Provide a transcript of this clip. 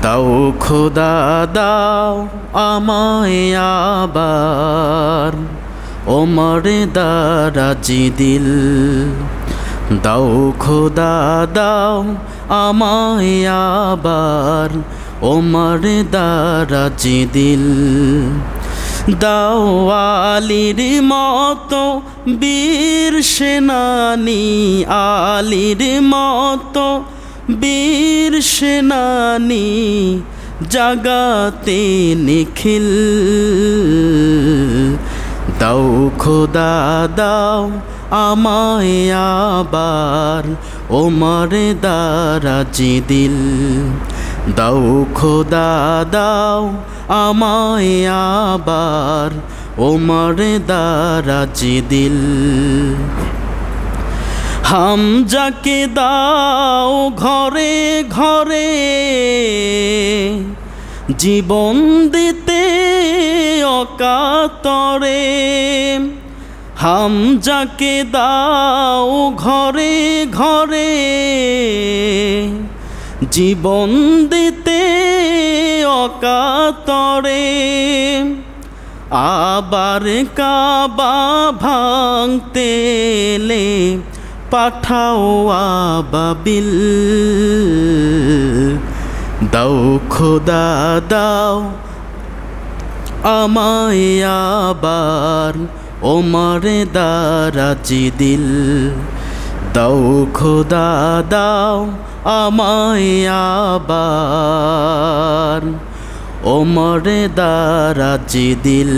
দাও খোদা দাও আমায় আবার ওমর দারাজি দিল। দাও খোদা দাও আমায় আবার ওমর দারাজি দিল। দাও আলীর মতো বীর সেনানী, আলীর মতো বীর সেনানী জাগাতে নিখিল। দাও খোদা দাও আমায় আবার ওমর দারাজি দিল। দাও খোদা দাও আমায় আবার ওমর দারাজি দিল। হামজাকে দাও ঘরে ঘরে জীবন দিতে অকাতরে। হামজাকে দাও ঘরে ঘরে জীবন দিতে অকাতরে। আবার কাবা ভাঙতে এলে পাঠাও আবাবিল। দাও খোদা দাও আমায় আবার ওমর দারাজি দিল। দাও খোদা দাও আমায় আবার ওমর দারাজি দিল।